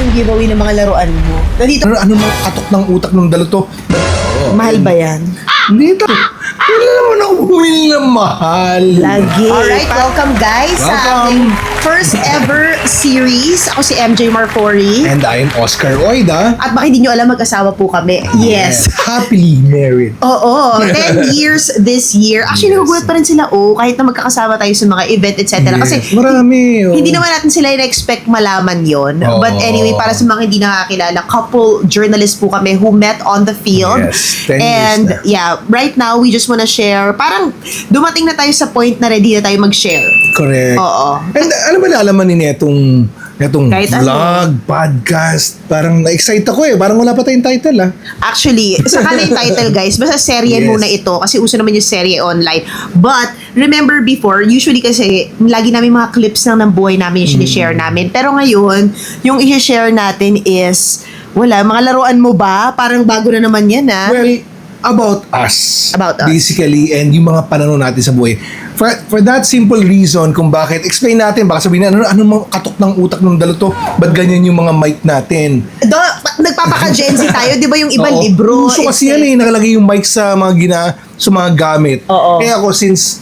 yung giveaway ng mga laruan mo. Nandito, Ano mang katok ng utak ng dalo to? mahal ba yan? Hindi to. Wala naman ako bumili ng mahal. Lagi. Alright, welcome guys sa ating Welcome. first ever series. Ako si MJ Marfori. And I'm Oscar Oida. At baka hindi nyo alam, mag-asawa po kami. Yes. Happily married. Oo, 10 years this year. Actually, Yes. nagugulat pa rin sila, kahit na magkakasama tayo sa mga event, etc. Kasi marami. hindi naman natin sila in-expect malaman yon. Oo. But anyway, para sa mga hindi nakakilala, couple journalists po kami who met on the field. Yes, 10 years And na. yeah, right now, we just wanna share. Parang dumating na tayo sa point na ready na tayo mag-share. Correct. Oo. And ano ba naalaman ni netong Kahit ano. vlog, podcast, parang na-excite ako Parang wala pa tayong title Actually, saka na yung title guys, basta serye Yes. muna ito kasi uso naman yung serye online. But, remember before, usually kasi lagi namin mga clips lang ng buhay namin yung sinishare namin. Pero ngayon, yung i-share natin is, mga laruan mo ba? Parang bago na naman yan Well, about us. About us. Basically, and yung mga pananaw natin sa buhay. For that simple reason kung bakit, explain natin, baka sabihin na, ano mga katok ng utak ng dalo to? Ba't ganyan yung mga mic natin? Nagpapaka-Gen Z tayo, di ba yung iba Oo. libro? Uso kasi nakalagay yung mic sa mga gamit. Oo. Kaya ako, since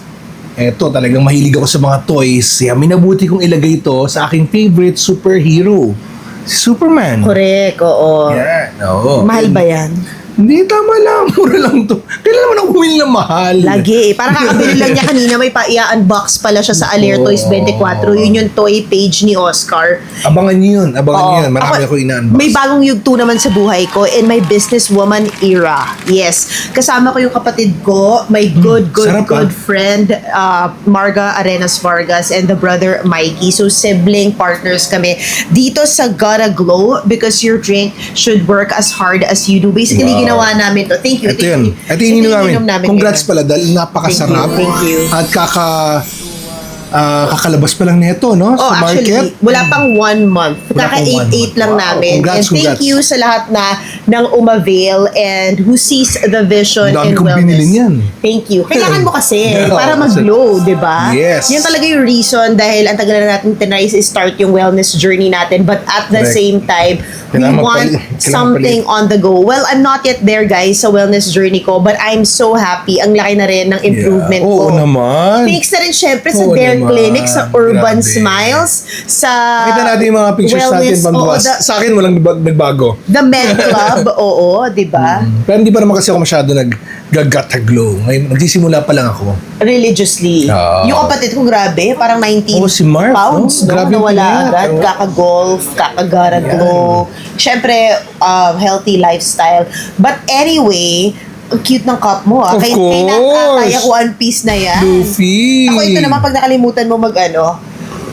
talagang mahilig ako sa mga toys, minabuti kong ilagay ito sa aking favorite superhero, si Superman. Correct, oo. Yan, oo. Mahal ba yan? Hindi, tama lang. Mura lang to. Kailan naman ako bumili ng mahal? Lagi. Parang kakabili lang niya kanina, may pa-i-unbox pala siya sa Aler Toys 24. Yun yung toy page ni Oscar. Abangan niyo yun. Oo. Marami ako ina-unbox. May bagong yugto naman sa buhay ko in my businesswoman era. Yes. Kasama ko yung kapatid ko, my good sarap, friend, Marga Arenas Vargas, and the brother Mikey. So, sibling partners kami dito sa Gotta Glow because your drink should work as hard as you do. Basically, Wow. ginawa namin to. Thank you. Ito yun. Ito yung ininom namin. Congrats ngayon. pala dahil napakasarap. Thank you. At kakalabas pa lang nito, no? Oh, sa actually, market. wala pang 1 month. Wala pang 1 Kaka-8-8 lang month. Wow, namin. congrats, And thank congrats. you sa lahat ng umavail and who sees the vision Ang dami and kong wellness. binili niyan. Thank you. Kailangan mo kasi Yeah, para mag-glow, di ba? Yes. Yan talaga yung reason dahil ang tagal na natin tinry is start yung wellness journey natin but at the Correct. same time, we Kailangan want kailangan something on the go. Well, I'm not yet there guys sa wellness journey ko but I'm so happy. Ang laki na rin ng improvement Yeah. Oo ko. naman. Thanks na rin syempre sa Oo Dare naman. Clinic, sa Urban Grabe. Smiles, sa Kita natin yung mga pictures natin wellness, pagbukas. Sa akin, walang nagbago. the Men Club, oo, di ba? Pero hindi pa naman kasi ako masyado nag-gata-glow. Ngayon, nagsisimula pa lang ako. Religiously. Oo. Yung kapatid ko, grabe, parang 19 Oo, si Marv, pounds, no? Grabe nawala pala. agad. Oo. Kaka-golf, kaka-gara-glow. Siyempre, healthy lifestyle. But anyway, ang cute ng cup mo, Of Kaya course. kaya ko one piece na yan. Luffy. Ako ito naman, pag nakalimutan mo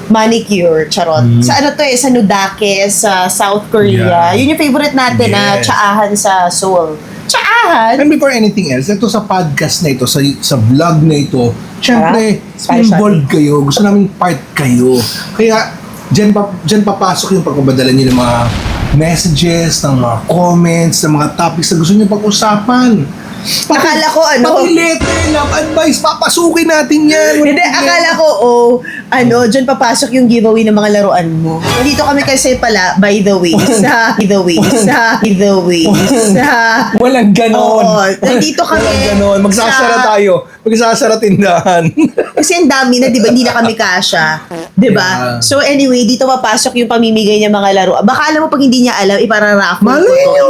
manicure, charot. Sa sa Nudake, sa South Korea. Yeah. Yun yung favorite natin na Yes. tsaahan sa Seoul. Tsaahan? And before anything else, ito sa podcast na ito, sa vlog na ito, syempre, Specialty. involved kayo. Gusto namin part kayo. Kaya, dyan papasok yung pagpapadala niyo ng mga messages, ng mga comments, ng mga topics na gusto niyo pag-usapan. Akala ko, Pati letter, love advice, papasukin natin yan. Hindi, akala ko, dyan papasok yung giveaway ng mga laruan mo. Nandito kami kasi pala, by the way, sa Walang ganon. Oo, nandito kami. Walang ganon. Magsasara tayo. Magsasara tindahan. Kasi ang dami na, di ba? Hindi na kami kasha. Di ba? Yeah. So anyway, dito papasok yung pamimigay niya mga laruan. Baka alam mo pag hindi niya alam, ipararaffle Malay ko to. nyo.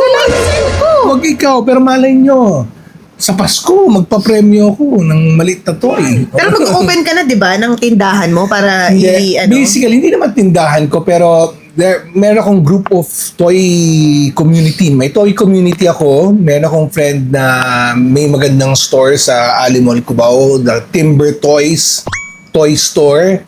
Huwag ikaw, pero malay nyo. Sa Pasko, magpa-premyo ako ng maliit na toy. Pero mag-open ka na, di ba, ng tindahan mo para Basically, hindi naman tindahan ko, pero meron akong group of toy community. May toy community ako. Meron akong friend na may magandang store sa Alimol, Cubao, the Timber Toys Toy Store.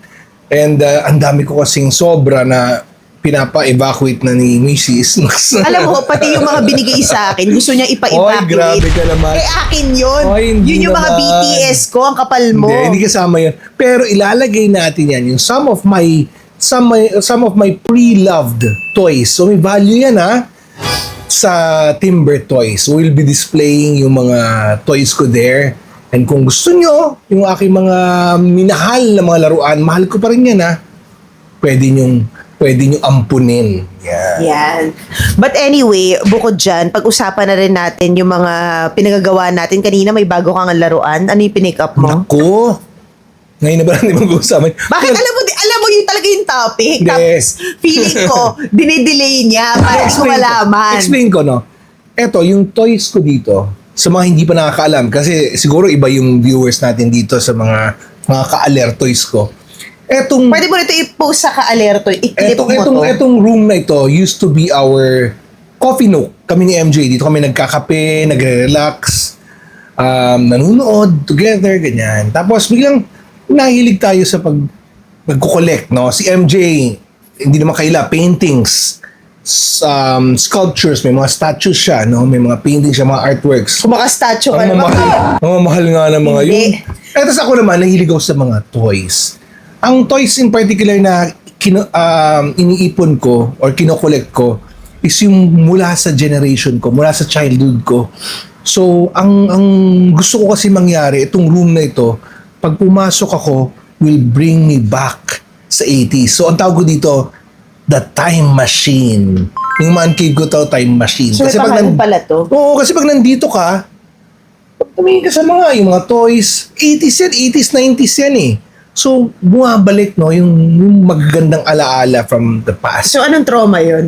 And ang dami ko kasing sobra na pinapa-evacuate na ni Mrs. Alam mo, pati yung mga binigay sa akin, gusto niya Oy, ipa-evacuate. grabe ka naman. Akin yun. Oy, hindi Yun yung mga naman. BTS ko, ang kapal mo. Hindi kasama yun. Pero ilalagay natin yan, yung some of my pre-loved toys. So may value yan sa Timber Toys. We'll be displaying yung mga toys ko there. And kung gusto nyo, yung aking mga minahal na mga laruan, mahal ko pa rin yan pwede nyong pwede nyo ampunin. Yeah. Yan. But anyway, bukod dyan, pag-usapan na rin natin yung mga pinagagawa natin. Kanina may bago kang laruan. Ano yung pinick up mo? Naku! Ngayon na ba natin mag-uusapan? Bakit alam mo yun talaga yung topic? Hindi. Tapos feeling ko, dinidelay niya para ko malaman. Explain ko, no? Eto, yung toys ko dito, sa mga hindi pa nakakaalam, kasi siguro iba yung viewers natin dito sa mga ka-alertoys ko. Etong, Pwede mo nito i-post sa ka-alerto. I-clip mo to. etong room na ito used to be our coffee nook. Kami ni MJ, dito kami nagkakape, nagre-relax, nanonood together, ganyan. Tapos biglang nahilig tayo sa pagko-collect, no? Si MJ, hindi naman kaila, paintings, sculptures, may mga statues siya, no? May mga paintings siya, mga artworks. Kung maka-statue ka Ang naman. mamahal nga ng mga Hindi. yun. Tapos ako naman, nahilig ako sa mga toys. Ang toys in particular na iniipon ko or kinokollect ko is yung mula sa generation ko, mula sa childhood ko. So, ang gusto ko kasi mangyari, itong room na ito, pag pumasok ako, will bring me back sa 80s. So, ang tawag ko dito, the time machine. Yung man cave ko to, time machine. So, may pangalan pala to? Oo, kasi pag nandito ka, pag tumingin ka sa yung mga toys, 80s yan, 80s, 90s yan eh. So, bumabalik, no, yung magagandang alaala from the past. So, anong trauma yun?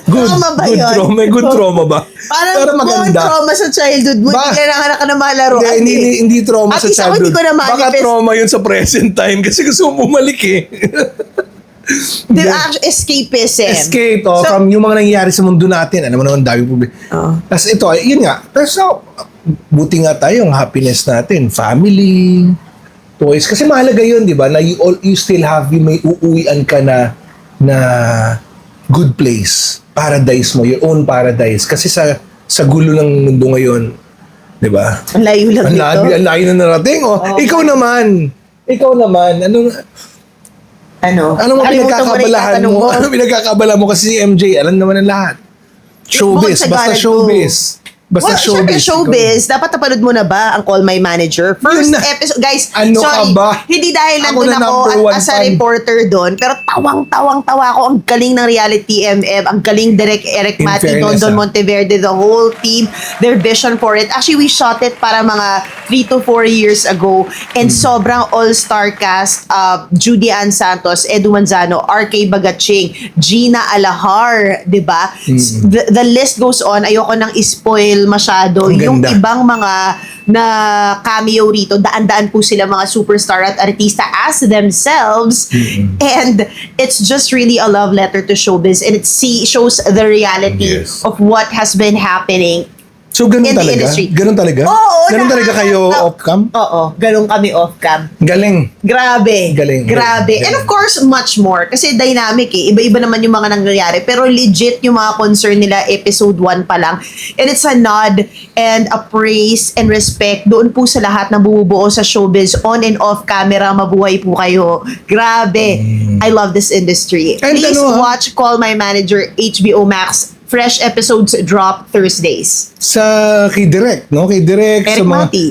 Trauma ba good yun? trauma, good trauma ba? Parang Pero good trauma sa childhood mo. Ba- Hindi ka nanganak ka ng mga laruan. Hindi trauma At sa least ako childhood. hindi ko na Baka manifest. trauma yun sa present time kasi gusto mo bumalik eh. The actual escapism. Escape, So, from yung mga nangyayari sa mundo natin. Ano mo naman, dami problema. Oo. Tapos ito, yun nga. Tapos buti nga tayo, ang happiness natin. Family, toys. Kasi mahalaga yun, di ba? Na you still have, may uuwian ka na good place. Paradise mo, your own paradise. Kasi sa gulo ng mundo ngayon, di ba? ang layo lang Ang layo na narating. Oh. Oo. Ikaw naman, anong Kalimutan mo na yung pinagkakabalahan tatanong mo? Ano pinagkakabala mo kasi si MJ? Alam naman ang lahat. Bukod Showbiz, sa basta Garnet showbiz. Well, syempre showbiz, dapat napanood mo na ba ang Call My Manager? First Yun na. episode, guys, Ano sorry, ka ba? hindi dahil Ako nandun na ako number one as a fan. reporter doon, pero tawang-tawa ako. Ang galing ng reality TMF, ang galing Direk Eric In Mati, fairness, Dondon ah. Monteverde, the whole team, their vision for it. Actually, we shot it para mga 3 to 4 years ago, and sobrang all-star cast, Judy Ann Santos, Edu Manzano, RK Bagaching, Gina Alahar, di ba? The list goes on. Ayoko nang spoil masyado. Ang Yung ganda. ibang mga na cameo rito, daan-daan po sila mga superstar at artista as themselves. And it's just really a love letter to showbiz, and it shows the reality Yes. of what has been happening. So, ganun in the talaga? industry. Ganun talaga? Oo, Ganun talaga kayo off-cam? Oo, ganun kami off-cam. Galing. Grabe. Galing. Grabe. Galing. And of course, much more. Kasi dynamic eh. Iba-iba naman yung mga nangyayari. Pero legit yung mga concern nila episode 1 pa lang. And it's a nod and a praise and respect doon po sa lahat na bumubuo sa showbiz. On and off camera, mabuhay po kayo. Grabe. I love this industry. And Please ano, watch Call My Manager, HBO Max. Fresh episodes drop Thursdays. Kay Direk, no? Kay Direk, Eric sa mga, Mati.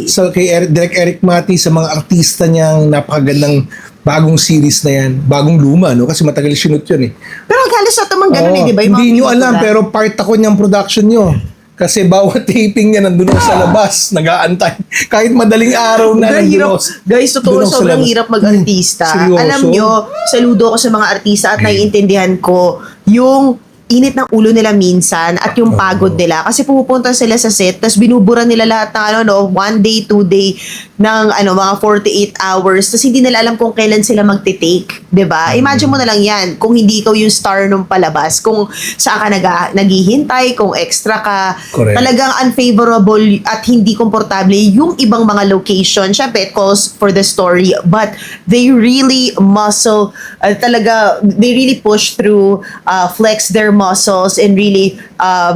Direk Eric Mati, sa mga artista niyang napakagandang bagong series na yan. Bagong luma, no? Kasi matagal sinut yun eh. Pero halos sa tamang ganun eh, di ba? Yung Hindi mga nyo alam, pelikula. pero part ako niyang production nyo. Kasi bawat taping niya nandun ako sa labas, nag-aantay. Kahit madaling araw na Very nandun hirap. ako. Guys, totoo, nandun ako sa sobrang labas. hirap mag-artista. Seryoso? Alam nyo, saludo ko sa mga artista at naiintindihan ko yung init ng ulo nila minsan at yung pagod nila. Kasi pumupunta sila sa set, tapos binubura nila lahat ng 1 day, 2 day, ng mga 48 hours, tapos hindi nila alam kung kailan sila magte-take. 'Di ba? Imagine mo na lang yan, kung hindi ikaw yung star nung palabas, kung saan ka naghihintay, kung extra ka, Correct. talagang unfavorable at hindi komportable yung ibang mga location. Syempre, it calls for the story, but they really they really push through, flex their muscles, and really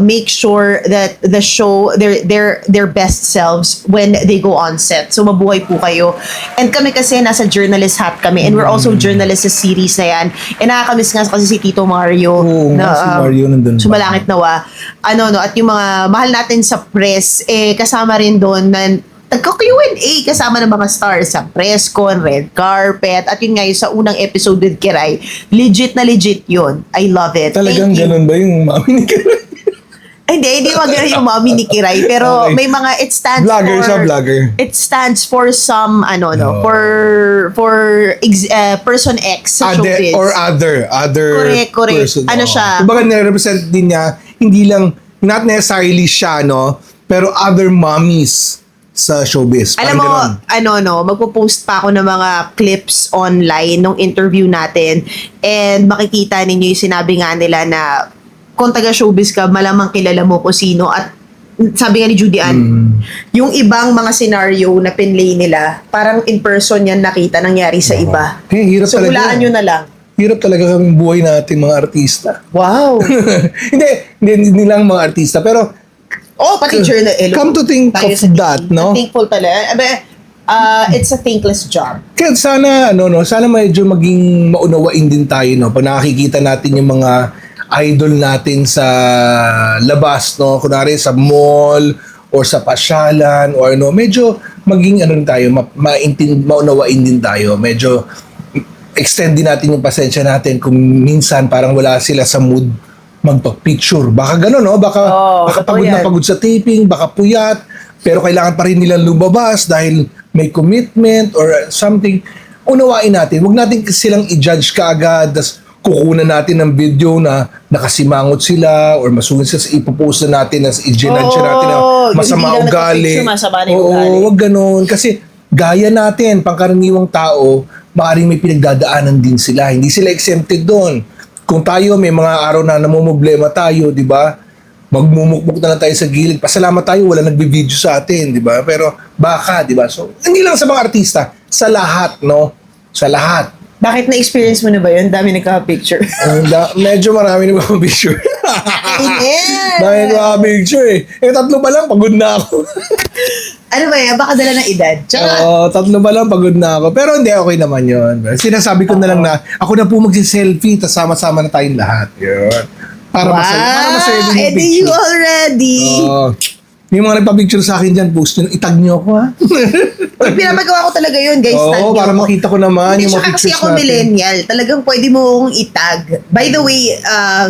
make sure that the show, their best selves when they go on set. So, mabuhay po kayo. And kami kasi nasa journalist hat kami, and we're also journalists sa series na yan. And nakakamiss nga kasi si Tito Mario. Oo nga, si Mario nandun pa. Sumalangit nawa. At yung mga mahal natin sa press, kasama rin doon na nagka-Q&A kasama ng mga stars sa press con, red carpet, at yun nga yung sa unang episode with Kiray, legit na legit yun. I love it. Talagang Thank you. ganun ba yung mami ni Kiray? Hindi maganda yung mommy ni Kiray, pero Okay. may mga, it stands Vlogger for... siya, vlogger. It stands for some, No. for person X sa showbiz. Other Correct. person. Ano siya? Kumbaga nire-represent din niya, hindi lang, not necessarily siya, no? Pero other mommies sa showbiz. Alam mo, Parang ganun. magpo-post pa ako ng mga clips online nung interview natin, and makikita ninyo yung sinabi nga nila na kung taga-showbiz ka, malamang kilala mo kung sino. At sabi nga ni Judy Ann, yung ibang mga scenario na pinlay nila, parang in person yan nakita nangyari sa iba. Kaya hirap So, talaga. hulaan nyo na lang. Hirap talaga kaming buhay natin mga artista. Wow. hindi lang mga artista. Pero, Oh, pati journal. come to think Tayo of sa TV. that, no? Thankful talaga. It's a thankless job. Kaya sana, sana medyo maging maunawain din tayo, no? Pag nakikita natin yung mga idol natin sa labas, no? Kunwari sa mall or sa pasyalan or medyo maging tayo, maunawain din tayo. Medyo extend din natin yung pasensya natin kung minsan parang wala sila sa mood magpa-picture. Baka gano'n, no? Baka totoo pagod na yan. pagod sa taping, baka puyat, pero kailangan pa rin nilang lumabas dahil may commitment or something. Unawain natin. Huwag natin silang i-judge kaagad, tas kukunan natin ng video na nakasimangot sila or masungit sila, ipopost na natin, nas i-judge natin na yung masama hindi lang ugali. nakapicture, masama na yung ugali. Oo, huwag ganun. Kasi gaya natin, pangkaraniwang tao, maaaring may pinagdadaanan din sila. Hindi sila exempted doon. Kung tayo may mga araw na namumblema tayo, di ba? Magmumukmuk na lang tayo sa gilid. Pasalamat tayo, wala nagbi-video sa atin, di ba? Pero baka, di ba? So, hindi lang sa mga artista, sa lahat, no? Sa lahat. Bakit na-experience mo na ba yun? Dami nagka-picture. Medyo marami na mga picture. Dahil mga picture eh. 3 pa lang, pagod na ako. Ano ba yan? Baka dala ng edad. Tsaka, 3 pa lang, pagod na ako. Pero hindi, okay naman yun. Sinasabi ko na lang na ako na po magsi-selfie, tapos sama-sama na tayong lahat. Yun. Para masaya din yung edi you picture. already. Yung mga nagpa-picture sa akin dyan, post nyo, itag nyo ako ha. Pinapagawa ko talaga yun, guys. Oo, Tag nyo para ako. makita ko naman Hindi, yung mga tsaka kasi pictures ako natin. millennial. Talagang pwede mo akong itag. By the way,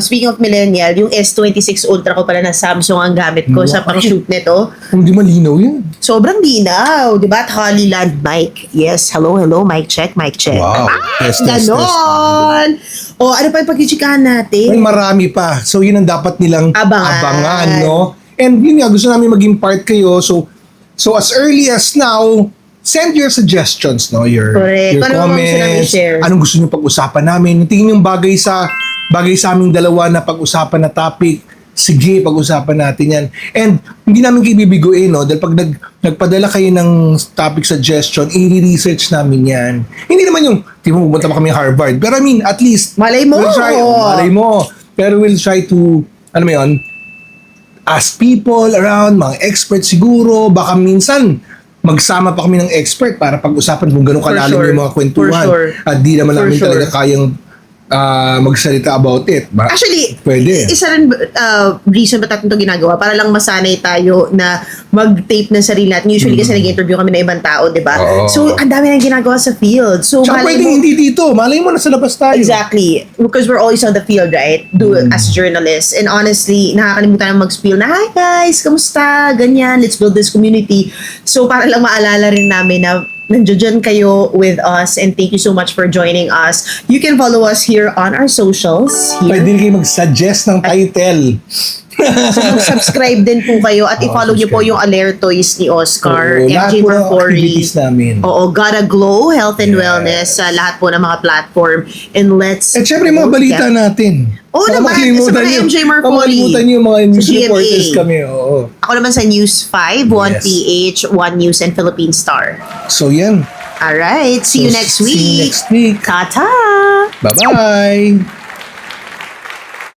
speaking of millennial, yung S26 Ultra ko pala na Samsung ang gamit ko sa pang-shoot nito. Hindi malinaw yun. Sobrang linaw, di ba? At Hollyland mic. Yes, hello, mic check, mic check. Wow. Test. Ganon. O, ano pa yung pagkichikahan natin? May marami pa. So, yun ang dapat nilang Abangan. no? And yun nga, gusto namin maging part kayo. So as early as now, send your suggestions, no? Your Correct. Ano naman gusto namin comments. i-share? Anong gusto nyo pag-usapan namin? Tingin yung bagay sa aming dalawa na pag-usapan na topic. Sige, pag-usapan natin yan. And hindi namin kayo bibiguin, no? Dahil pag nagpadala kayo ng topic suggestion, i-research namin yan. Hindi naman yung, di mo pumunta pa kami Harvard. Pero I mean, at least, Malay mo. malay mo. Pero we'll try to, ano mo yun, ask people around, mga experts siguro, baka minsan magsama pa kami ng expert para pag-usapan kung gano'ng kalalim sure. yung mga kwentuhan. For sure. At di naman For namin sure. talaga kayang magsalita about it. Actually, pwede. isa rin reason ba't natin ito ginagawa para lang masanay tayo na mag-tape ng sarili natin. Usually kasi nag-interview kami ng ibang tao, di ba? Oo. So, ang dami nang ginagawa sa field. So, Tsaka malay pwedeng mo- hindi dito. Malay mo, nasa labas tayo. Exactly. Because we're always on the field, right? As journalists. And honestly, nakakalimutan na mag-spiel na, hi guys, kamusta? Ganyan, let's build this community. So, para lang maalala rin namin na nandiyan kayo with us, and thank you so much for joining us. You can follow us here on our socials. Here. Pwede rin kayo mag-suggest ng title. So, subscribe din po kayo at Oo, i-follow niyo po subscribe. yung Alertoys ni Oscar, Oo, lahat MJ po ng Marfori. activities namin. Oo, Gotta Glow, Health and Yes. Wellness, sa lahat po ng mga platform. And let's... At syempre, mga balita natin. Oo Baka naman, makalimutan sa mga nyo. MJ Marfori. Baka makalimutan nyo yung mga news GMA. reporters kami. Oo. Ako naman sa News 5, 1 Yes. PH, 1 News, and Philippine Star. So yan. Alright, see you So, next see you week. next week. Ta-ta! Bye-bye!